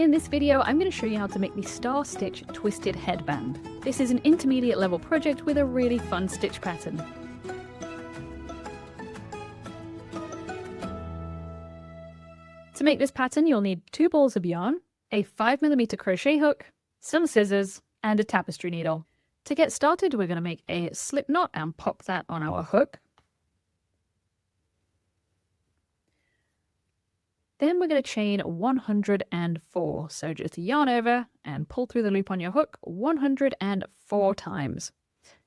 In this video, I'm going to show you how to make the Star Stitch Twisted Headband. This is an intermediate level project with a really fun stitch pattern. To make this pattern, you'll need 2 balls of yarn, a 5mm crochet hook, some scissors, and a tapestry needle. To get started, we're going to make a slip knot and pop that on our hook. Then we're going to chain 104. So just yarn over and pull through the loop on your hook 104 times.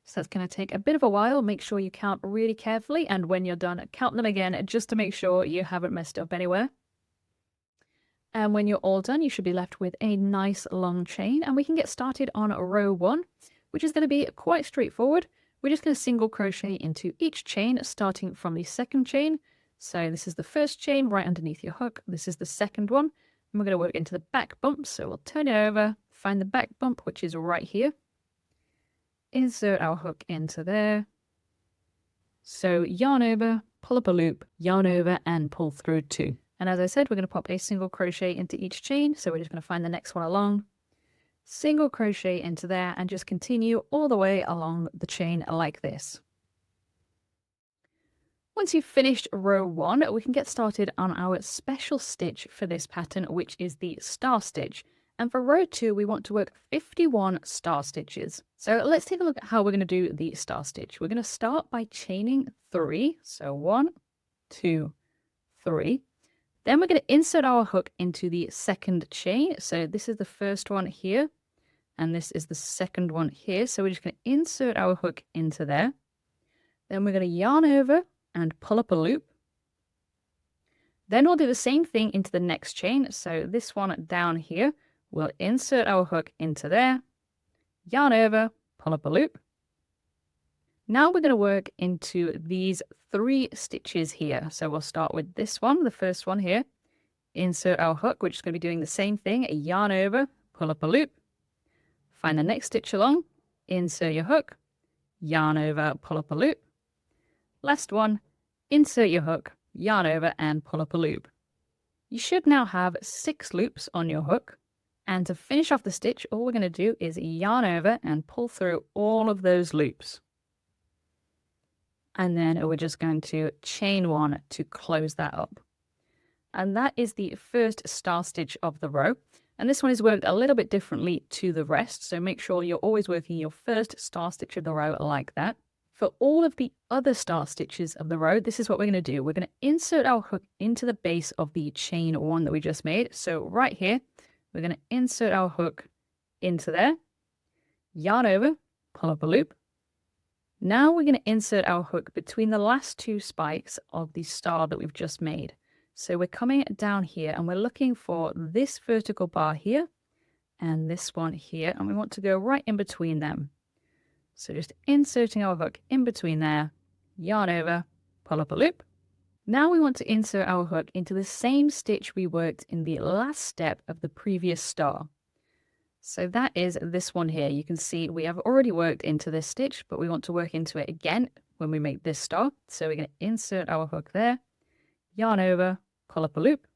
So that's going to take a bit of a while. Make sure you count really carefully, and when you're done, count them again just to make sure you haven't messed up anywhere. And when you're all done, you should be left with a nice long chain, and we can get started on row 1, which is going to be quite straightforward. We're just going to single crochet into each chain, starting from the second chain. So this is the first chain right underneath your hook. This is the second one. And we're going to work into the back bump. So we'll turn it over, find the back bump, which is right here. Insert our hook into there. So yarn over, pull up a loop, yarn over, and pull through 2. And as I said, we're going to pop a single crochet into each chain. So we're just going to find the next one along. Single crochet into there and just continue all the way along the chain like this. Once you've finished row 1, we can get started on our special stitch for this pattern, which is the star stitch. And for row 2, we want to work 51 star stitches. So let's take a look at how we're going to do the star stitch. We're going to start by chaining 3. So 1, 2, 3. Then we're going to insert our hook into the second chain. So this is the first one here, and this is the second one here. So we're just going to insert our hook into there. Then we're going to yarn over and pull up a loop. Then we'll do the same thing into the next chain. So this one down here, we'll insert our hook into there, yarn over, pull up a loop. Now we're going to work into these 3 stitches here. So we'll start with this one, the first one here, insert our hook, which is going to be doing the same thing, yarn over, pull up a loop, find the next stitch along, insert your hook, yarn over, pull up a loop. Last one, insert your hook, yarn over, and pull up a loop. You should now have 6 loops on your hook. And to finish off the stitch, all we're going to do is yarn over and pull through all of those loops. And then we're just going to chain 1 to close that up. And that is the first star stitch of the row. And this one is worked a little bit differently to the rest. So make sure you're always working your first star stitch of the row like that. For all of the other star stitches of the row, this is what we're going to do. We're going to insert our hook into the base of the chain 1 that we just made. So right here, we're going to insert our hook into there, yarn over, pull up a loop. Now we're going to insert our hook between the last 2 spikes of the star that we've just made. So we're coming down here and we're looking for this vertical bar here and this one here, and we want to go right in between them. So just inserting our hook in between there, yarn over, pull up a loop. Now we want to insert our hook into the same stitch we worked in the last step of the previous star. So that is this one here. You can see we have already worked into this stitch, but we want to work into it again when we make this star. So we're going to insert our hook there, yarn over, pull up a loop,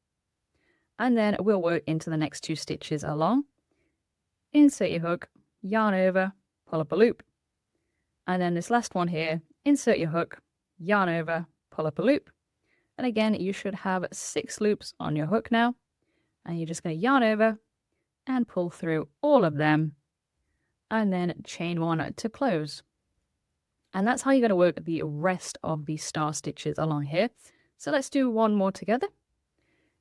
and then we'll work into the next 2 stitches along. Insert your hook, yarn over, pull up a loop. And then this last one here, insert your hook, yarn over, pull up a loop. And again, you should have 6 loops on your hook now. And you're just going to yarn over and pull through all of them. And then chain 1 to close. And that's how you're going to work the rest of the star stitches along here. So let's do one more together.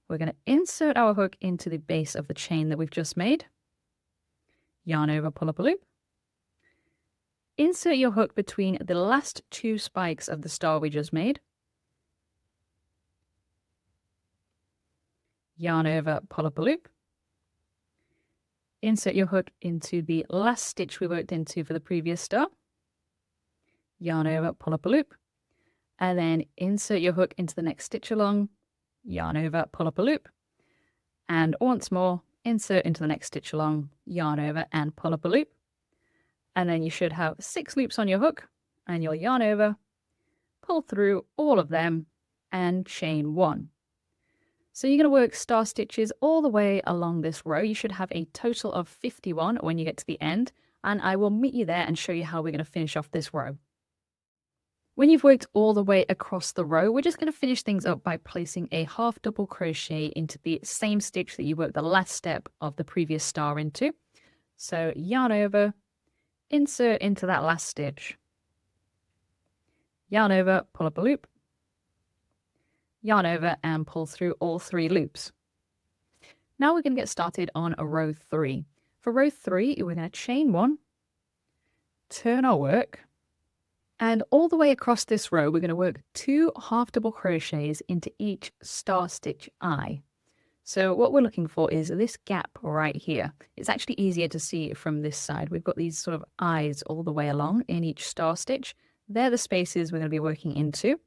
We're going to insert our hook into the base of the chain that we've just made. Yarn over, pull up a loop. Insert your hook between the last 2 spikes of the star we just made. Yarn over, pull up a loop. Insert your hook into the last stitch we worked into for the previous star. Yarn over, pull up a loop. And then insert your hook into the next stitch along. Yarn over, pull up a loop. And once more, insert into the next stitch along, yarn over, and pull up a loop. And then you should have 6 loops on your hook, and you'll yarn over, pull through all of them, and chain 1. So you're going to work star stitches all the way along this row. You should have a total of 51 when you get to the end, and I will meet you there and show you how we're going to finish off this row. When you've worked all the way across the row, we're just going to finish things up by placing a half double crochet into the same stitch that you worked the last step of the previous star into. So yarn over, insert into that last stitch, yarn over, pull up a loop, yarn over and pull through all 3 loops. Now we're going to get started on row 3. For row 3, we're going to chain 1, turn our work, and all the way across this row, we're going to work 2 half double crochets into each star stitch eye. So what we're looking for is this gap right here. It's actually easier to see from this side. We've got these sort of eyes all the way along in each star stitch. They're the spaces we're going to be working into.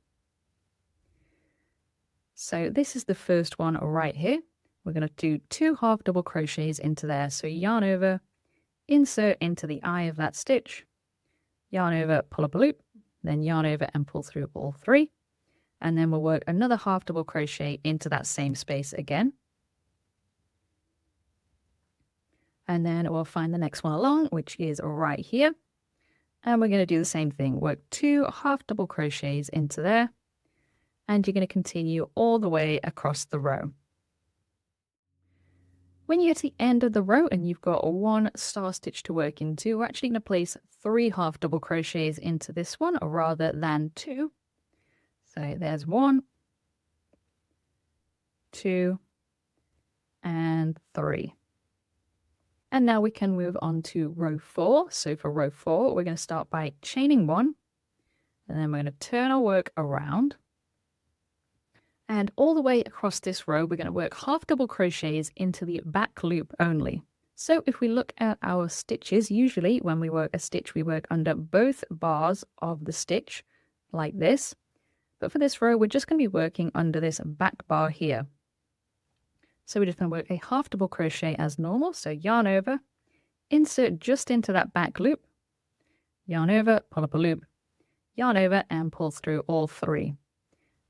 So this is the first one right here. We're going to do 2 half double crochets into there. So yarn over, insert into the eye of that stitch, yarn over, pull up a loop, then yarn over and pull through all 3. And then we'll work another half double crochet into that same space again. And then we'll find the next one along, which is right here. And we're going to do the same thing. Work 2 half double crochets into there. And you're going to continue all the way across the row. When you get to the end of the row and you've got 1 star stitch to work into, we're actually going to place 3 half double crochets into this one rather than 2. So there's 1, 2, and 3. And now we can move on to row 4. So for row 4, we're going to start by chaining 1, and then we're going to turn our work around. And all the way across this row, we're going to work half double crochets into the back loop only. So if we look at our stitches, usually when we work a stitch, we work under both bars of the stitch like this. But for this row, we're just going to be working under this back bar here. So we're just going to work a half double crochet as normal. So yarn over, insert just into that back loop, yarn over, pull up a loop, yarn over and pull through all 3.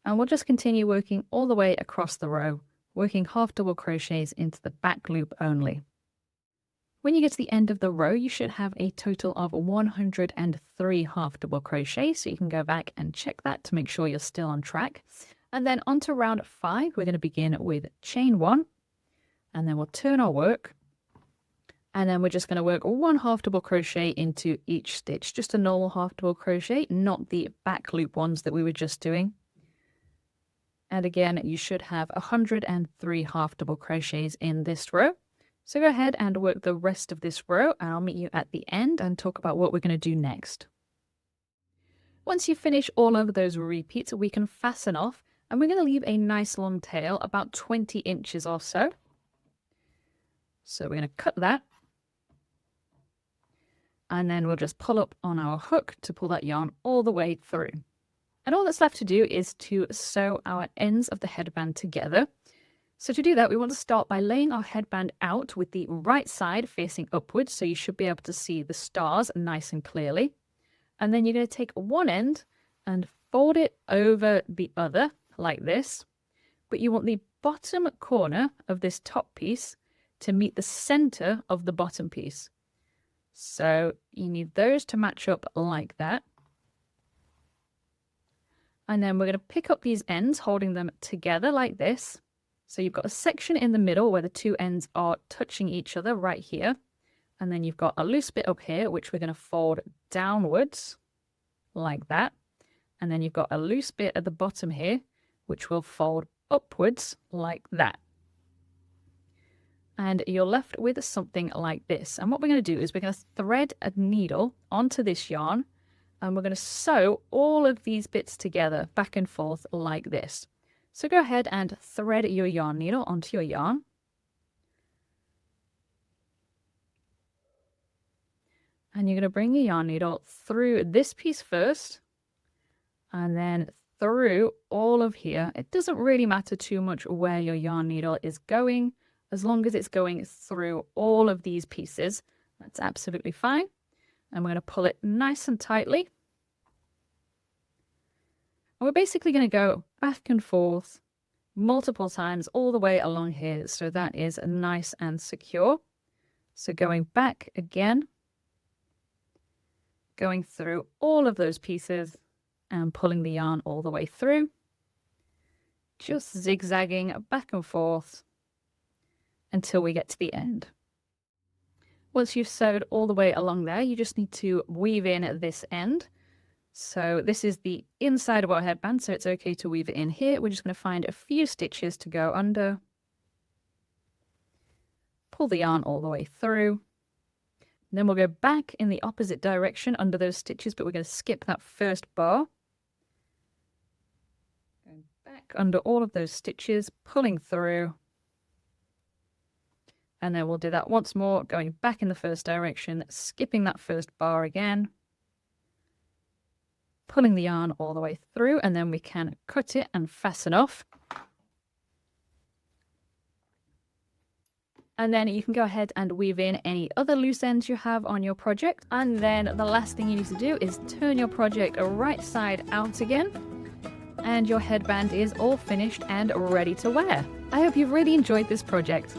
And we'll just continue working all the way across the row, working half double crochets into the back loop only. When you get to the end of the row, you should have a total of 103 half double crochets. So you can go back and check that to make sure you're still on track. And then on to round 5, we're going to begin with chain 1, and then we'll turn our work. And then we're just going to work 1 half double crochet into each stitch, just a normal half double crochet, not the back loop ones that we were just doing. And again, you should have 103 half double crochets in this row. So go ahead and work the rest of this row, and I'll meet you at the end and talk about what we're going to do next. Once you finish all of those repeats, we can fasten off, and we're going to leave a nice long tail, about 20 inches or so. So we're going to cut that. And then we'll just pull up on our hook to pull that yarn all the way through. And all that's left to do is to sew our ends of the headband together. So to do that, we want to start by laying our headband out with the right side facing upwards. So you should be able to see the stars nice and clearly. And then you're going to take one end and fold it over the other like this. But you want the bottom corner of this top piece to meet the center of the bottom piece. So you need those to match up like that. And then we're going to pick up these ends, holding them together like this. So you've got a section in the middle where the 2 ends are touching each other right here. And then you've got a loose bit up here, which we're going to fold downwards like that. And then you've got a loose bit at the bottom here, which will fold upwards like that. And you're left with something like this. And what we're going to do is we're going to thread a needle onto this yarn, and we're going to sew all of these bits together back and forth like this. So go ahead and thread your yarn needle onto your yarn. And you're going to bring your yarn needle through this piece first, and then through all of here. It doesn't really matter too much where your yarn needle is going, as long as it's going through all of these pieces. That's absolutely fine. And we're going to pull it nice and tightly. And we're basically going to go back and forth, multiple times all the way along here, so that is nice and secure. So going back again, going through all of those pieces and pulling the yarn all the way through, just zigzagging back and forth until we get to the end. Once you've sewed all the way along there, you just need to weave in at this end. So this is the inside of our headband, so it's okay to weave it in here. We're just going to find a few stitches to go under, pull the yarn all the way through. And then we'll go back in the opposite direction under those stitches, but we're going to skip that first bar. Going back under all of those stitches, pulling through. And then we'll do that once more, going back in the first direction, skipping that first bar again, pulling the yarn all the way through, and then we can cut it and fasten off. And then you can go ahead and weave in any other loose ends you have on your project. And then the last thing you need to do is turn your project right side out again. And your headband is all finished and ready to wear. I hope you've really enjoyed this project.